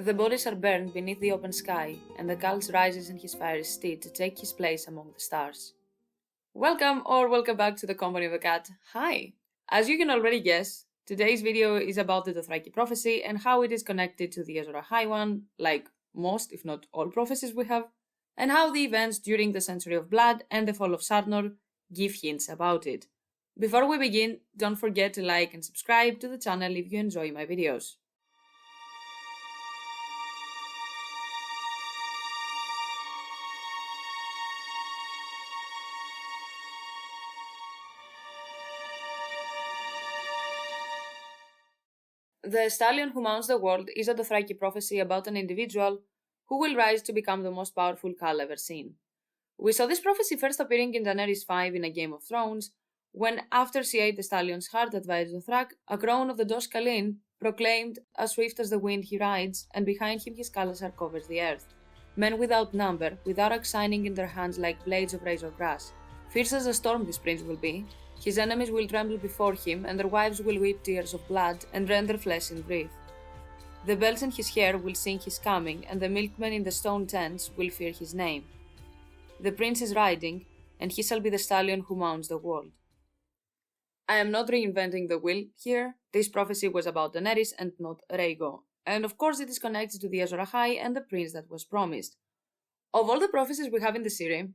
The bodies are burned beneath the open sky, and the Khal rises in his fiery steed to take his place among the stars. Welcome back to the Company of the Cat. Hi! As you can already guess, today's video is about the Dothraki prophecy and how it is connected to the Azor Ahai one, like most, if not all prophecies we have, and how the events during the Century of Blood and the fall of Sarnor give hints about it. Before we begin, don't forget to like and subscribe to the channel if you enjoy my videos. The Stallion who mounts the world is a Dothraki prophecy about an individual who will rise to become the most powerful Khal ever seen. We saw this prophecy first appearing in Daenerys 5 in A Game of Thrones, when after she ate the stallion's heart at Vaes Dothrak, a crone of the Dothraki proclaimed, "As swift as the wind he rides, and behind him his Khalasar covers the earth. Men without number, with arcs shining in their hands like blades of razor grass. Fierce as a storm this prince will be. His enemies will tremble before him, and their wives will weep tears of blood and rend their flesh in grief. The bells in his hair will sing his coming, and the milkmen in the stone tents will fear his name. The prince is riding, and he shall be the stallion who mounts the world." I am not reinventing the wheel here. This prophecy was about Daenerys and not Rhaego, and of course it is connected to the Azor Ahai and the prince that was promised. Of all the prophecies we have in the series,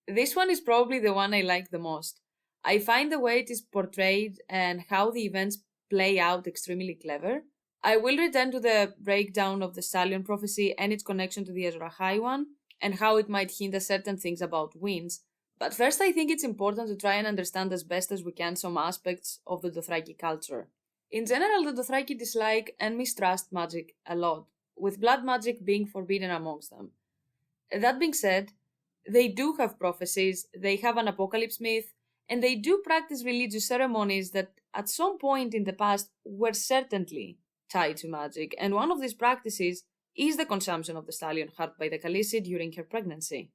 this one is probably the one I like the most. I find the way it is portrayed and how the events play out extremely clever. I will return to the breakdown of the Stallion Prophecy and its connection to the Azor Ahai one, and how it might hint at certain things about winds. But first I think it's important to try and understand as best as we can some aspects of the Dothraki culture. In general, the Dothraki dislike and mistrust magic a lot, with blood magic being forbidden amongst them. That being said, they do have prophecies, they have an apocalypse myth, and they do practice religious ceremonies that at some point in the past were certainly tied to magic, and one of these practices is the consumption of the stallion heart by the Khaleesi during her pregnancy.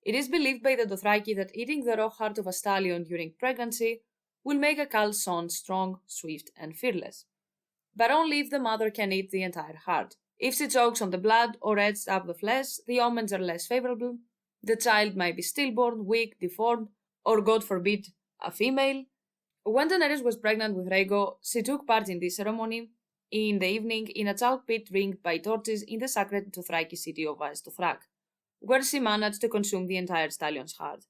It is believed by the Dothraki that eating the raw heart of a stallion during pregnancy will make a Khal's son strong, swift, and fearless. But only if the mother can eat the entire heart. If she chokes on the blood or eats up the flesh, the omens are less favorable. The child might be stillborn, weak, deformed, or God forbid, a female. When Daenerys was pregnant with Rhaego, she took part in this ceremony in the evening in a chalk pit ringed by torches in the sacred Dothraki city of Vaes Dothrak, where she managed to consume the entire stallion's heart.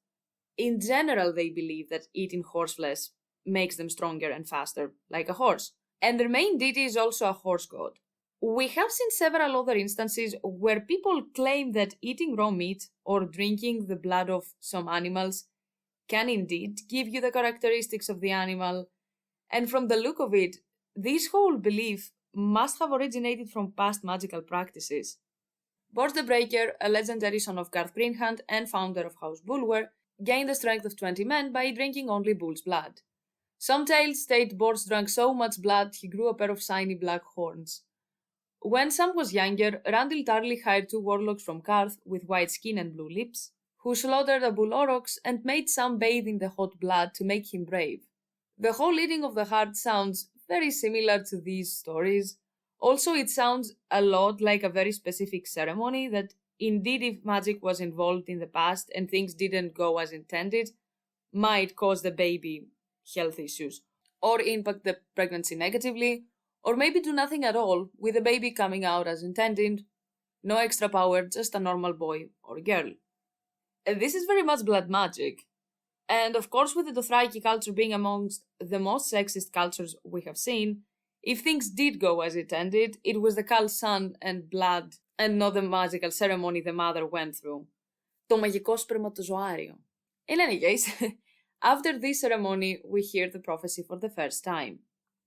In general, they believe that eating horse flesh makes them stronger and faster, like a horse, and their main deity is also a horse god. We have seen several other instances where people claim that eating raw meat or drinking the blood of some animals can indeed give you the characteristics of the animal, and from the look of it, this whole belief must have originated from past magical practices. Bors the Breaker, a legendary son of Garth Brynhand and founder of House Bulwer, gained the strength of 20 men by drinking only bull's blood. Some tales state Bors drank so much blood he grew a pair of shiny black horns. When Sam was younger, Randall Tarly hired 2 warlocks from Garth with white skin and blue lips, who slaughtered a bull aurochs and made Sam bathe in the hot blood to make him brave. The whole eating of the heart sounds very similar to these stories. Also, it sounds a lot like a very specific ceremony that, indeed, if magic was involved in the past and things didn't go as intended, might cause the baby health issues, or impact the pregnancy negatively, or maybe do nothing at all, with the baby coming out as intended, no extra power, just a normal boy or girl. This is very much blood magic. And of course, with the Dothraki culture being amongst the most sexist cultures we have seen, if things did go as intended, it was the Khal's son and blood, and not the magical ceremony the mother went through. Το μαγικό σπερματοζωάριο. In any case, after this ceremony, we hear the prophecy for the first time.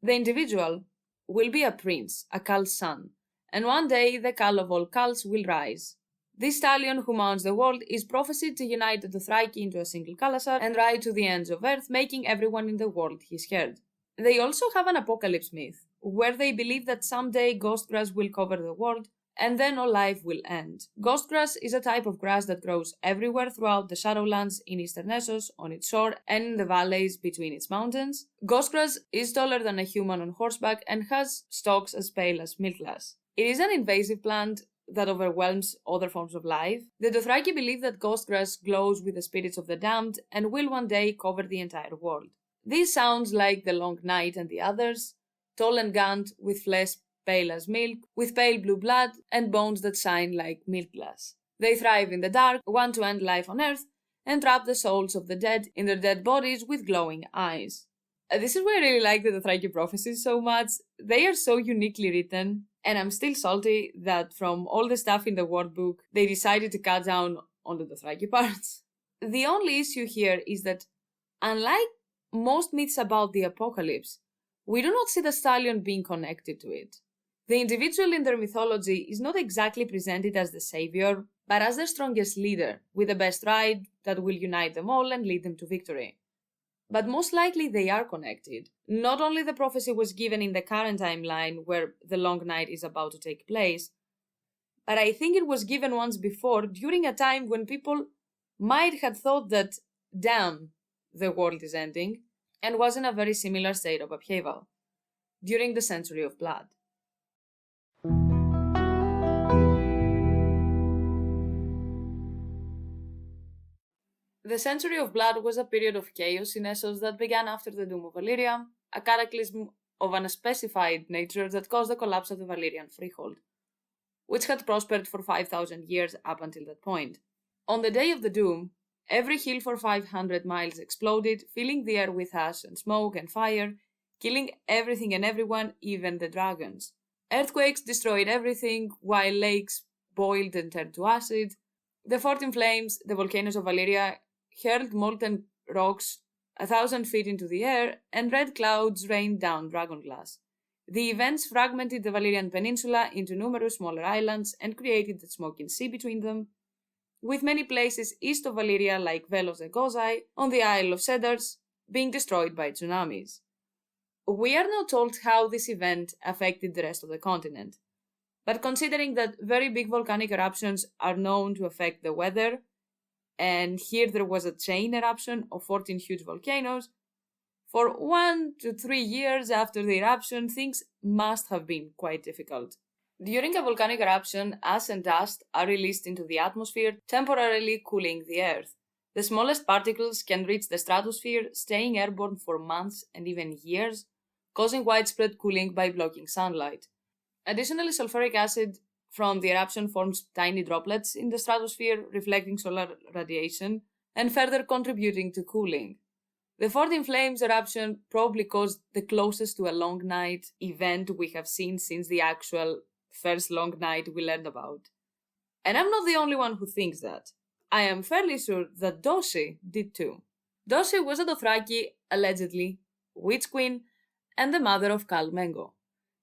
The individual will be a prince, a Khal's son, and one day the Khal of all Khals will rise. This stallion who mounts the world is prophesied to unite the Dothraki into a single Khalasar and ride to the ends of earth, making everyone in the world his herd. They also have an apocalypse myth, where they believe that someday ghost grass will cover the world, and then all life will end. Ghost grass is a type of grass that grows everywhere throughout the Shadowlands in eastern Essos, on its shore, and in the valleys between its mountains. Ghost grass is taller than a human on horseback and has stalks as pale as milk glass. It is an invasive plant that overwhelms other forms of life. The Dothraki believe that ghost grass glows with the spirits of the damned and will one day cover the entire world. This sounds like the Long Night and the others, tall and gaunt, with flesh pale as milk, with pale blue blood, and bones that shine like milk glass. They thrive in the dark, want to end life on earth, and trap the souls of the dead in their dead bodies with glowing eyes. This is why I really like the Dothraki prophecies so much. They are so uniquely written, and I'm still salty that from all the stuff in the workbook, they decided to cut down on the Dothraki parts. The only issue here is that, unlike most myths about the apocalypse, we do not see the stallion being connected to it. The individual in their mythology is not exactly presented as the savior, but as their strongest leader, with the best ride that will unite them all and lead them to victory. But most likely they are connected. Not only the prophecy was given in the current timeline where the Long Night is about to take place, but I think it was given once before during a time when people might have thought that, damn, the world is ending, and was in a very similar state of upheaval, during the Century of Blood. The Century of Blood was a period of chaos in Essos that began after the Doom of Valyria, a cataclysm of an unspecified nature that caused the collapse of the Valyrian freehold, which had prospered for 5,000 years up until that point. On the day of the Doom, every hill for 500 miles exploded, filling the air with ash and smoke and fire, killing everything and everyone, even the dragons. Earthquakes destroyed everything, while lakes boiled and turned to acid. The fort in flames, the volcanoes of Valyria, hurled molten rocks 1,000 feet into the air, and red clouds rained down dragonglass. The events fragmented the Valyrian peninsula into numerous smaller islands and created the smoking sea between them, with many places east of Valyria like Velos and Gozai on the Isle of Cedars being destroyed by tsunamis. We are not told how this event affected the rest of the continent, but considering that very big volcanic eruptions are known to affect the weather, and here there was a chain eruption of 14 huge volcanoes, for 1 to 3 years after the eruption, things must have been quite difficult. During a volcanic eruption, ash and dust are released into the atmosphere, temporarily cooling the Earth. The smallest particles can reach the stratosphere, staying airborne for months and even years, causing widespread cooling by blocking sunlight. Additionally, sulfuric acid from the eruption forms tiny droplets in the stratosphere, reflecting solar radiation and further contributing to cooling. The Fort in Flames eruption probably caused the closest to a Long Night event we have seen since the actual first Long Night we learned about. And I'm not the only one who thinks that. I am fairly sure that Doshi did too. Doshi was a Dothraki, allegedly, witch queen, and the mother of Khal Mengo.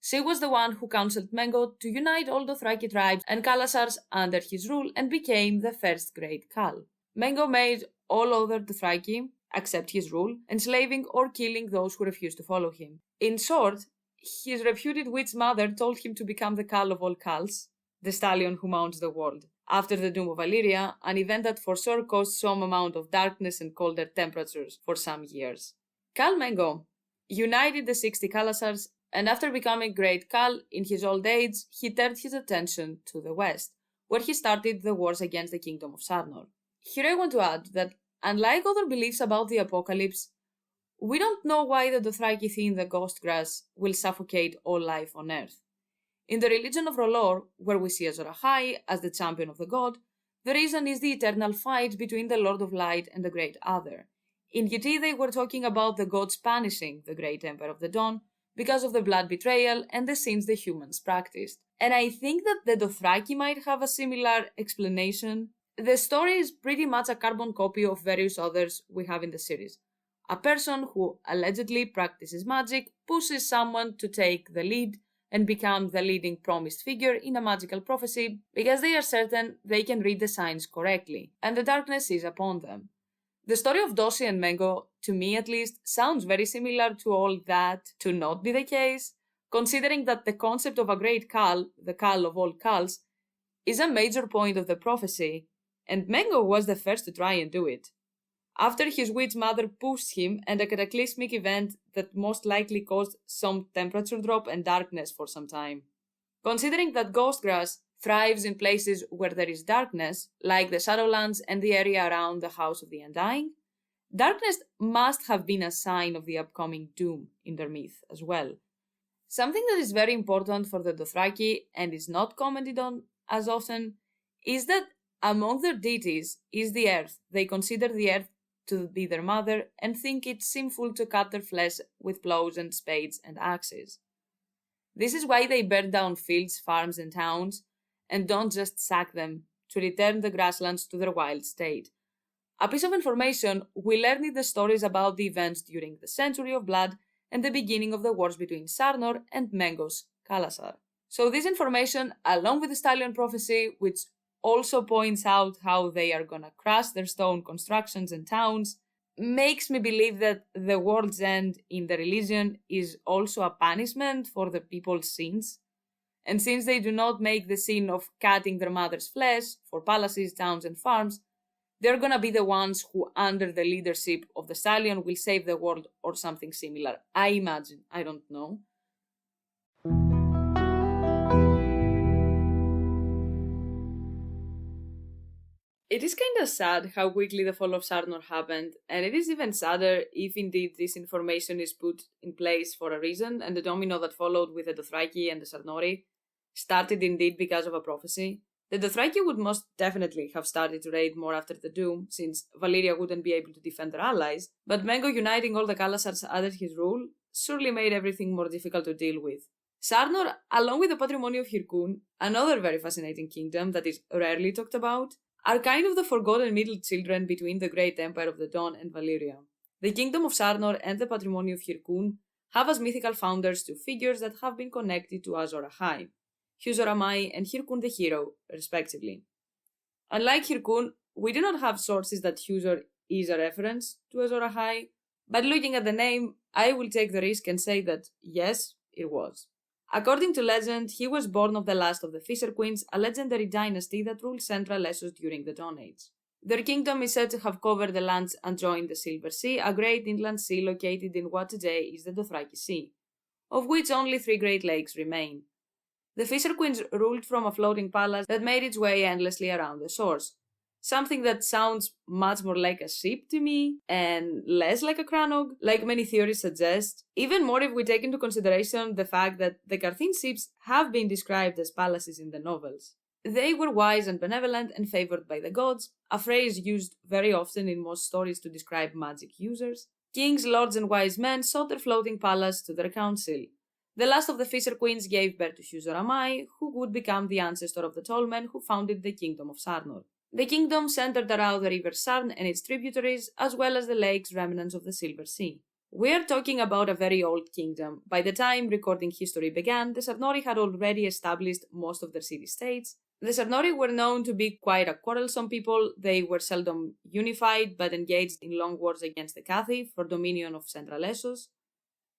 She was the one who counseled Mengo to unite all Dothraki tribes and Khalasars under his rule and became the first great Khal. Mengo made all other Dothraki accept his rule, enslaving or killing those who refused to follow him. In short, his reputed witch mother told him to become the Khal of all Khals, the stallion who mounts the world. After the Doom of Valyria, an event that for sure caused some amount of darkness and colder temperatures for some years. Khal Mengo united the 60 Khalasars, and after becoming Great Khal in his old age, he turned his attention to the west, where he started the wars against the kingdom of Sarnor. Here I want to add that, unlike other beliefs about the apocalypse, we don't know why the Dothraki think the ghost grass will suffocate all life on Earth. In the religion of R'hllor, where we see Azor Ahai as the champion of the god, the reason is the eternal fight between the Lord of Light and the Great Other. In UT, they were talking about the gods punishing the Great Emperor of the Dawn because of the blood betrayal and the sins the humans practiced. And I think that the Dothraki might have a similar explanation. The story is pretty much a carbon copy of various others we have in the series. A person who allegedly practices magic pushes someone to take the lead and become the leading promised figure in a magical prophecy because they are certain they can read the signs correctly, and the darkness is upon them. The story of Doshi and Mengo, to me at least, sounds very similar to all that to not be the case, considering that the concept of a great Khal, the Khal of all Khals, is a major point of the prophecy, and Mengo was the first to try and do it. After his witch mother pushed him and a cataclysmic event that most likely caused some temperature drop and darkness for some time. Considering that Ghostgrass thrives in places where there is darkness, like the Shadowlands and the area around the House of the Undying, darkness must have been a sign of the upcoming doom in their myth as well. Something that is very important for the Dothraki and is not commented on as often is that among their deities is the earth. They consider the earth to be their mother and think it's sinful to cut their flesh with plows and spades and axes. This is why they burn down fields, farms, and towns, and don't just sack them to return the grasslands to their wild state. A piece of information we learned in the stories about the events during the Century of Blood and the beginning of the wars between Sarnor and Mengo's Khalasar. So this information, along with the Stallion Prophecy, which also points out how they are gonna crush their stone constructions and towns, makes me believe that the world's end in the religion is also a punishment for the people's sins. And since they do not make the sin of cutting their mother's flesh for palaces, towns, and farms, they're gonna be the ones who, under the leadership of the Stallion, will save the world or something similar. I imagine. I don't know. It is kinda sad how quickly the fall of Sarnor happened, and it is even sadder if indeed this information is put in place for a reason, and the domino that followed with the Dothraki and the Sarnori started indeed because of a prophecy. The Dothraki would most definitely have started to raid more after the Doom, since Valyria wouldn't be able to defend their allies, but Mengo uniting all the Khalasars under his rule surely made everything more difficult to deal with. Sarnor, along with the patrimony of Hirkun, another very fascinating kingdom that is rarely talked about, are kind of the forgotten middle children between the Great Empire of the Dawn and Valyria. The kingdom of Sarnor and the patrimony of Hirkun have as mythical founders two figures that have been connected to Azor Ahai, Huzor Amai and Hirkun the Hero, respectively. Unlike Hirkun, we do not have sources that Huzor is a reference to Azor Ahai, but looking at the name, I will take the risk and say that yes, it was. According to legend, he was born of the last of the Fisher Queens, a legendary dynasty that ruled Central Essos during the Dawn Age. Their kingdom is said to have covered the lands adjoining the Silver Sea, a great inland sea located in what today is the Dothraki Sea, of which only 3 Great Lakes remain. The Fisher Queens ruled from a floating palace that made its way endlessly around the shores, something that sounds much more like a ship to me, and less like a cranog, like many theories suggest, even more if we take into consideration the fact that the Carthin ships have been described as palaces in the novels. They were wise and benevolent and favoured by the gods, a phrase used very often in most stories to describe magic users. Kings, lords, and wise men sought their floating palace to their council. The last of the Fisher Queens gave birth to Huzor Amai, who would become the ancestor of the Tallmen who founded the kingdom of Sarnor. The kingdom centered around the river Sarn and its tributaries, as well as the lake's remnants of the Silver Sea. We are talking about a very old kingdom. By the time recording history began, the Sarnori had already established most of their city-states. The Sarnori were known to be quite a quarrelsome people. They were seldom unified, but engaged in long wars against the Cathi for dominion of Central Essos.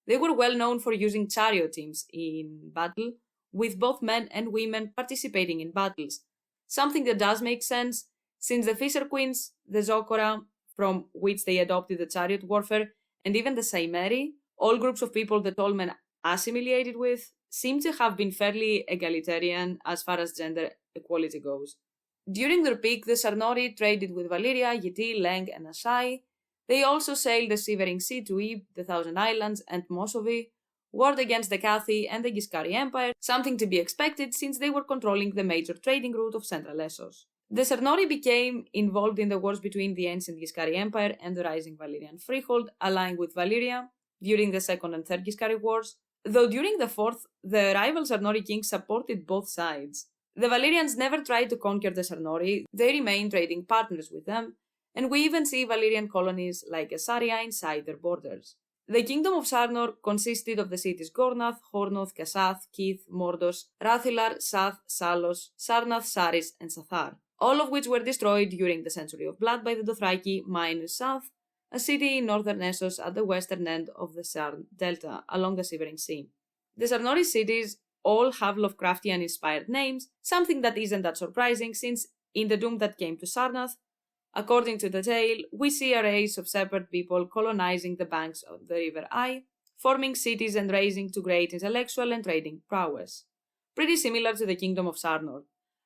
They were well known for using chariot teams in battle, with both men and women participating in battles. Something that does make sense, since the Fisher Queens, the Zokora, from which they adopted the chariot warfare, and even the Saimeri, all groups of people the Tallmen assimilated with, seem to have been fairly egalitarian as far as gender equality goes. During their peak, the Sarnori traded with Valyria, Yeti, Leng, and Asai. They also sailed the Shivering Sea to Ib, the Thousand Islands, and Mosovi, warred against the Cathi and the Giscari Empire, something to be expected since they were controlling the major trading route of Central Essos. The Sarnori became involved in the wars between the ancient Giscari Empire and the rising Valyrian freehold, allying with Valyria during the Second and Third Giscari Wars, though during the Fourth, the rival Sarnori kings supported both sides. The Valyrians never tried to conquer the Sarnori, they remained trading partners with them, and we even see Valyrian colonies like Asaria inside their borders. The kingdom of Sarnor consisted of the cities Gornath, Hornoth, Kasath, Keith, Mordos, Rathilar, Sath, Salos, Sarnath, Saris, and Sathar, all of which were destroyed during the Century of Blood by the Dothraki minus Sath, a city in northern Essos at the western end of the Sarn Delta along the Shivering Sea. The Sarnori cities all have Lovecraftian-inspired names, something that isn't that surprising since in the doom that came to Sarnath, according to the tale, we see a race of shepherd people colonizing the banks of the River Ai, forming cities and raising to great intellectual and trading prowess. pretty similar to the kingdom of Sarnor.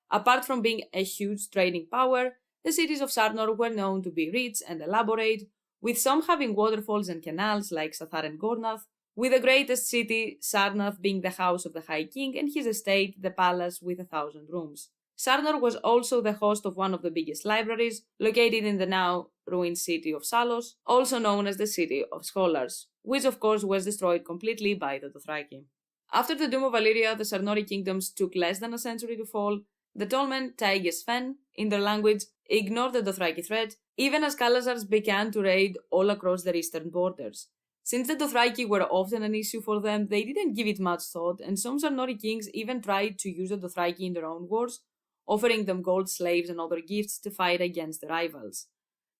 Apart from being a huge trading power, the cities of Sarnor were known to be rich and elaborate, with some having waterfalls and canals like Sathar and Gornath, with the greatest city, Sarnath, being the house of the High King and his estate, the palace with 1,000 rooms. Sarnor was also the host of one of the biggest libraries, located in the now ruined city of Salos, also known as the City of Scholars, which of course was destroyed completely by the Dothraki. After the doom of Valyria, the Sarnori kingdoms took less than a century to fall. The Tolmen, Taiges Fen, in their language, ignored the Dothraki threat, even as Khalasars began to raid all across their eastern borders. Since the Dothraki were often an issue for them, they didn't give it much thought, and some Sarnori kings even tried to use the Dothraki in their own wars, offering them gold slaves and other gifts to fight against their rivals.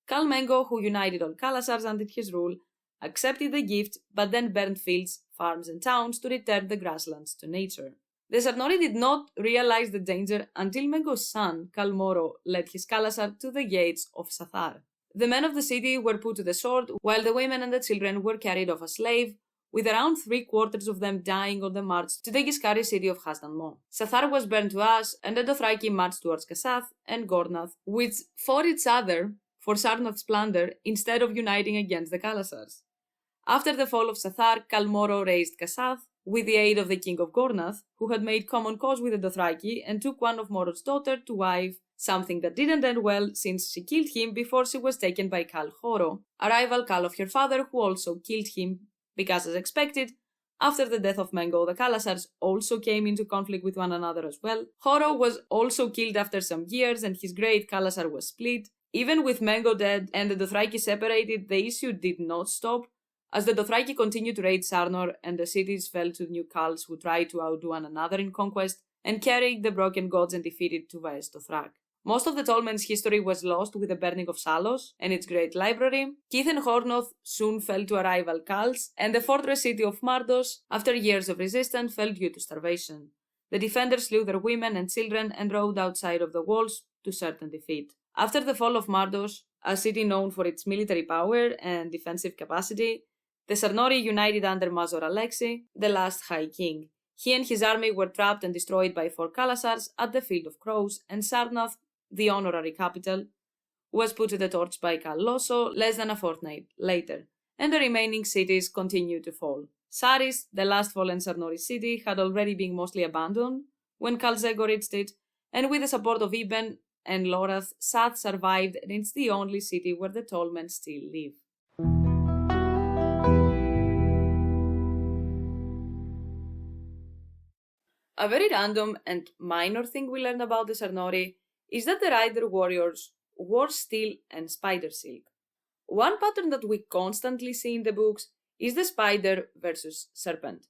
Khal Mengo, who united all Khalasars under his rule, accepted the gift, but then burned fields, farms and towns to return the grasslands to nature. The Sarnori did not realize the danger until Mengo's son, Khal Moro, led his Khalasar to the gates of Sathar. The men of the city were put to the sword, while the women and the children were carried off as slaves, with around 3/4 of them dying on the march to the Giscari city of Hasdanmo. Sathar was burned to ash, and the Dothraki marched towards Kasath and Gornath, which fought each other for Sarnath's plunder instead of uniting against the Khalasars. After the fall of Sathar, Khal Moro raised Kasath with the aid of the king of Gornath, who had made common cause with the Dothraki and took one of Moro's daughter to wife, something that didn't end well since she killed him before she was taken by Khal Horo, a rival Khal of her father who also killed him, because as expected, after the death of Mengo, the Khalasars also came into conflict with one another as well. Horo was also killed after some years and his great Khalasar was split. Even with Mengo dead and the Dothraki separated, the issue did not stop, as the Dothraki continued to raid Sarnor and the cities fell to new Khals who tried to outdo one another in conquest and carried the broken gods and defeated Tuvaes Dothrak. Most of the Tolmen's history was lost with the burning of Salos and its great library. Keith and Hornoth soon fell to a rival Khals, and the fortress city of Mardos, after years of resistance, fell due to starvation. The defenders slew their women and children and rode outside of the walls to certain defeat. After the fall of Mardos, a city known for its military power and defensive capacity, the Sarnori united under Mazor Ahai, the last High King. He and his army were trapped and destroyed by 4 Khalasars at the Field of Crows, and Sarnath, the honorary capital, was put to the torch by Khal Loso less than a fortnight later, and the remaining cities continued to fall. Saris, the last fallen Sarnori city, had already been mostly abandoned when Khal Zego reached it, and with the support of Iben and Lorath, Sath survived, and it's the only city where the Tolmen still live. A very random and minor thing we learned about the Sarnori is that the rider warriors wore steel and spider silk. One pattern that we constantly see in the books is the spider versus serpent.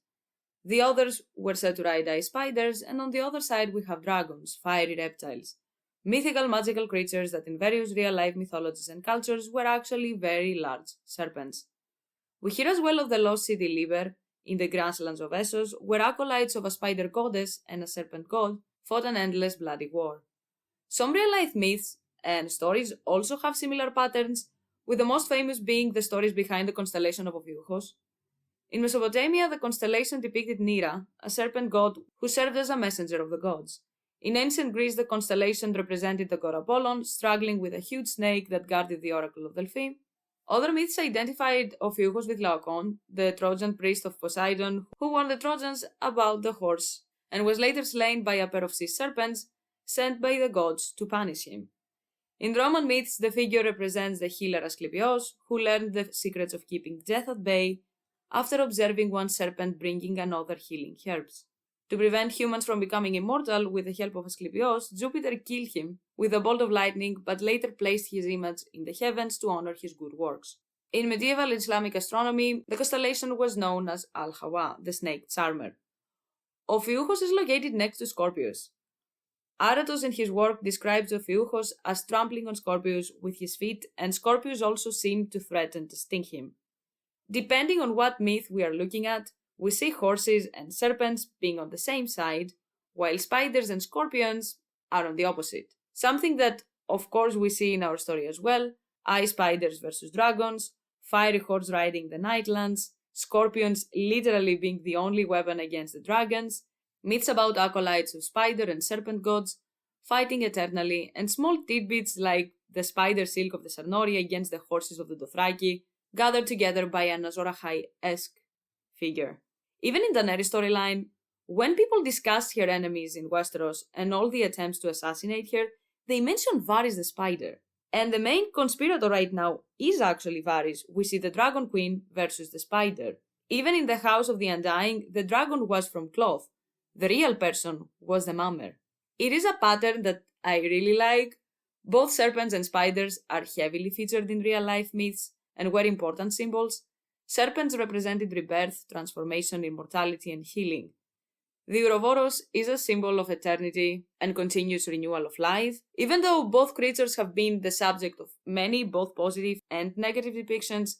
The others were said to ride ice spiders, and on the other side we have dragons, fiery reptiles, mythical magical creatures that in various real-life mythologies and cultures were actually very large serpents. We hear as well of the lost city Liber in the grasslands of Essos, where acolytes of a spider goddess and a serpent god fought an endless bloody war. Some real-life myths and stories also have similar patterns, with the most famous being the stories behind the constellation of Ophiuchos. In Mesopotamia, the constellation depicted Nira, a serpent god who served as a messenger of the gods. In ancient Greece, the constellation represented the god Apollon, struggling with a huge snake that guarded the oracle of Delphi. Other myths identified Ophiuchos with Laocoon, the Trojan priest of Poseidon, who warned the Trojans about the horse, and was later slain by a pair of sea serpents sent by the gods to punish him. In Roman myths, the figure represents the healer Asclepios, who learned the secrets of keeping death at bay after observing one serpent bringing another healing herbs. To prevent humans from becoming immortal with the help of Asclepios, Jupiter killed him with a bolt of lightning, but later placed his image in the heavens to honor his good works. In medieval Islamic astronomy, the constellation was known as Al-Hawa, the snake charmer. Ophiuchos is located next to Scorpius. Aratos in his work describes Ophiuchos as trampling on Scorpius with his feet, and Scorpius also seemed to threaten to sting him. Depending on what myth we are looking at, we see horses and serpents being on the same side, while spiders and scorpions are on the opposite. Something that, of course, we see in our story as well: ice spiders versus dragons, fiery horse riding the Nightlands, scorpions literally being the only weapon against the dragons, myths about acolytes of spider and serpent gods fighting eternally, and small tidbits like the spider silk of the Sarnori against the horses of the Dothraki, gathered together by an Azor Ahai-esque figure. Even in Daenerys' storyline, when people discuss her enemies in Westeros and all the attempts to assassinate her, they mention Varys the spider. And the main conspirator right now is actually Varys. We see the Dragon Queen versus the spider. Even in the House of the Undying, the dragon was from cloth. The real person was the mummer. It is a pattern that I really like. Both serpents and spiders are heavily featured in real-life myths and were important symbols. Serpents represented rebirth, transformation, immortality, and healing. The Ouroboros is a symbol of eternity and continuous renewal of life. Even though both creatures have been the subject of many both positive and negative depictions,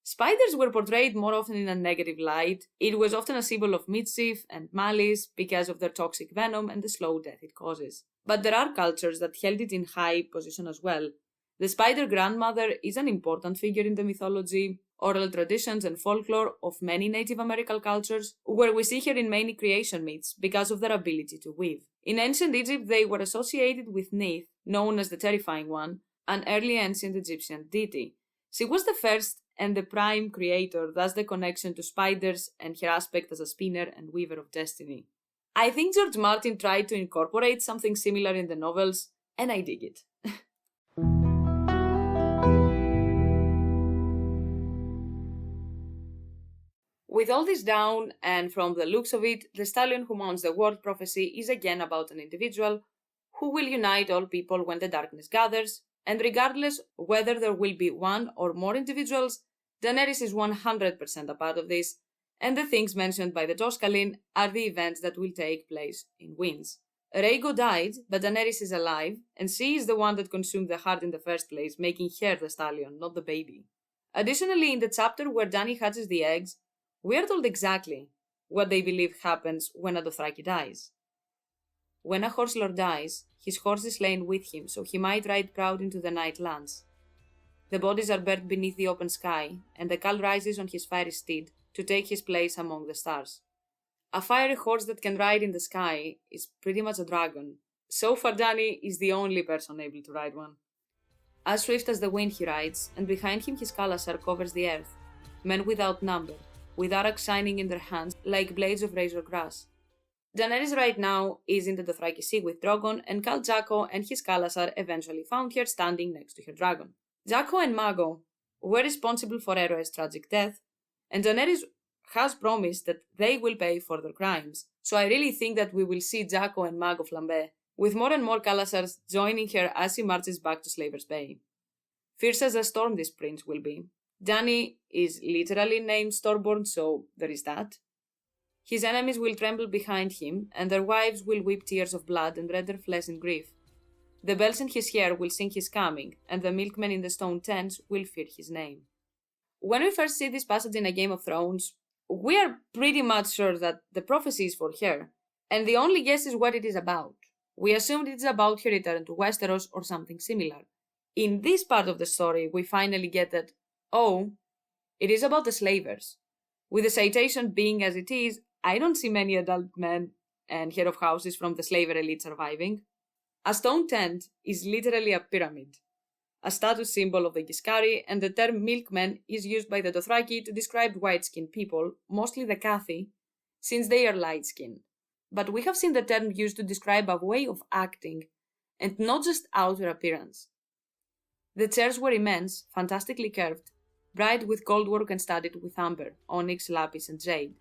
spiders were portrayed more often in a negative light. It was often a symbol of mischief and malice because of their toxic venom and the slow death it causes. But there are cultures that held it in high position as well. The spider grandmother is an important figure in the mythology, oral traditions, and folklore of many Native American cultures, where we see her in many creation myths because of their ability to weave. In ancient Egypt, they were associated with Neith, known as the Terrifying One, an early ancient Egyptian deity. She was the first and the prime creator, thus the connection to spiders and her aspect as a spinner and weaver of destiny. I think George Martin tried to incorporate something similar in the novels, and I dig it. With all this down, and from the looks of it, the Stallion Who Mounts the World prophecy is again about an individual who will unite all people when the darkness gathers, and regardless whether there will be one or more individuals, Daenerys is 100% a part of this, and the things mentioned by the Toscaline are the events that will take place in Winds. Rhaego died, but Daenerys is alive, and she is the one that consumed the heart in the first place, making her the stallion, not the baby. Additionally, in the chapter where Dany hatches the eggs, we are told exactly what they believe happens when a Dothraki dies. When a horse lord dies, his horse is slain with him, so he might ride proud into the night lands. The bodies are buried beneath the open sky, and the Khal rises on his fiery steed to take his place among the stars. A fiery horse that can ride in the sky is pretty much a dragon. So far, Dany is the only person able to ride one. As swift as the wind he rides, and behind him his Khalasar covers the earth, men without number, with arcs shining in their hands like blades of razor grass. Daenerys right now is in the Dothraki Sea with Drogon, and Khal Jaqo and his Khalasar eventually found her standing next to her dragon. Jaqo and Mago were responsible for Eroe's tragic death, and Daenerys has promised that they will pay for their crimes. So I really think that we will see Jaqo and Mago flambe, with more and more Khalasars joining her as she marches back to Slaver's Bay. Fierce as a storm this prince will be. Dany is literally named Stormborn, so there is that. His enemies will tremble behind him, and their wives will weep tears of blood and red their flesh in grief. The bells in his hair will sing his coming, and the milkmen in the stone tents will fear his name. When we first see this passage in A Game of Thrones, we are pretty much sure that the prophecy is for her, and the only guess is what it is about. We assumed it is about her return to Westeros or something similar. In this part of the story, we finally get that, oh, it is about the slavers. With the citation being as it is, I don't see many adult men and head of houses from the slaver elite surviving. A stone tent is literally a pyramid, a status symbol of the Giscari, and the term milkmen is used by the Dothraki to describe white-skinned people, mostly the Cathi, since they are light-skinned. But we have seen the term used to describe a way of acting, and not just outer appearance. The chairs were immense, fantastically curved, bright with goldwork and studded with amber, onyx, lapis, and jade,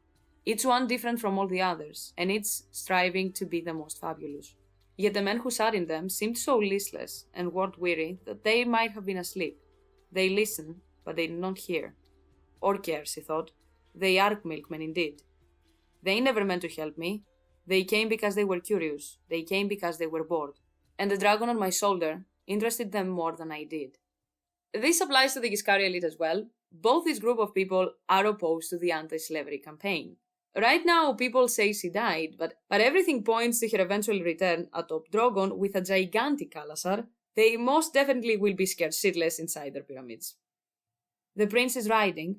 each one different from all the others, and each striving to be the most fabulous. Yet the men who sat in them seemed so listless and word-weary that they might have been asleep. They listened, but they did not hear. Or care, she thought. They are milkmen indeed. They never meant to help me. They came because they were curious. They came because they were bored. And the dragon on my shoulder interested them more than I did. This applies to the Giscari elite as well. Both this group of people are opposed to the anti-slavery campaign. Right now, people say she died, but everything points to her eventual return atop Drogon with a gigantic Khalasar. They most definitely will be scared shitless inside their pyramids. The prince is riding,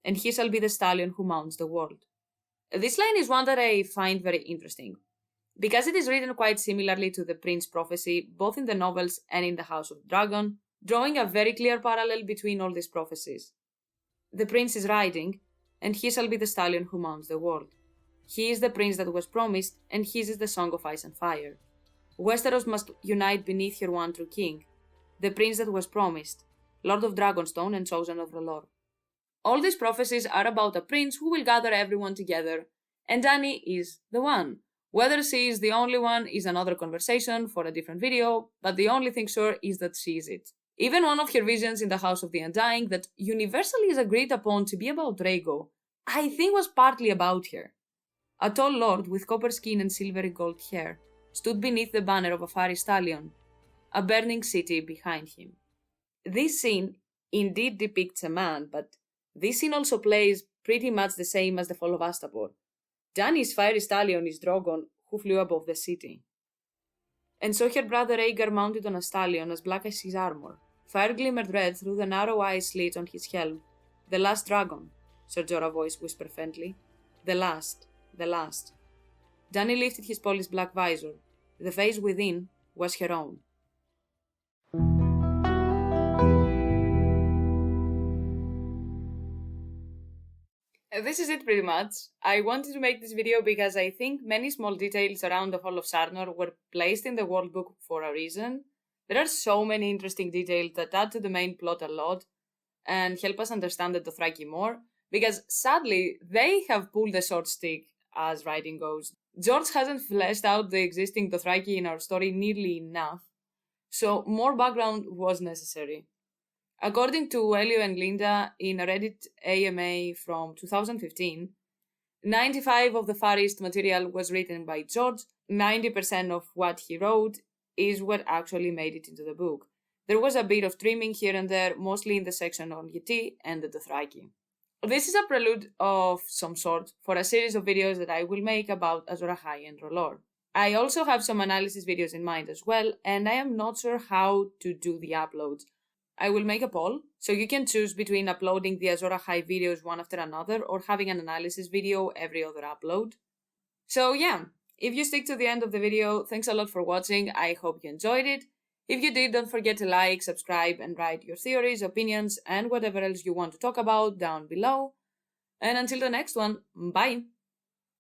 and he shall be the stallion who mounts the world. This line is one that I find very interesting, because it is written quite similarly to the Prince prophecy, both in the novels and in the House of the Dragon, drawing a very clear parallel between all these prophecies. The prince is riding, and he shall be the stallion who mounts the world. He is the prince that was promised, and his is the song of ice and fire. Westeros must unite beneath her one true king, the prince that was promised, Lord of Dragonstone and chosen of R'hllor. All these prophecies are about a prince who will gather everyone together, and Dany is the one. Whether she is the only one is another conversation for a different video, but the only thing sure is that she is it. Even one of her visions in the House of the Undying that universally is agreed upon to be about Rhaego, I think was partly about her. A tall lord with copper skin and silvery gold hair stood beneath the banner of a fiery stallion, a burning city behind him. This scene indeed depicts a man, but this scene also plays pretty much the same as the fall of Astapor. Dany's fiery stallion is Drogon, who flew above the city. And so her brother Rhaegar mounted on a stallion as black as his armor. Fire glimmered red through the narrow eye slit on his helm. The last dragon, Ser Jorah's voice whispered faintly. The last, the last. Dany lifted his polished black visor. The face within was her own. This is it pretty much. I wanted to make this video because I think many small details around the fall of Sarnor were placed in the world book for a reason. There are so many interesting details that add to the main plot a lot and help us understand the Dothraki more, because sadly, they have pulled the short stick as writing goes. George hasn't fleshed out the existing Dothraki in our story nearly enough, so more background was necessary. According to Elio and Linda in a Reddit AMA from 2015, 95% of the Far East material was written by George. 90% of what he wrote is what actually made it into the book. There was a bit of trimming here and there, mostly in the section on Yeti and the Dothraki. This is a prelude of some sort for a series of videos that I will make about Azor Ahai and R'hllor. I also have some analysis videos in mind as well, and I am not sure how to do the uploads. I will make a poll, so you can choose between uploading the Azor Ahai videos one after another or having an analysis video every other upload. So yeah, if you stick to the end of the video, thanks a lot for watching, I hope you enjoyed it. If you did, don't forget to like, subscribe, and write your theories, opinions, and whatever else you want to talk about down below. And until the next one, bye!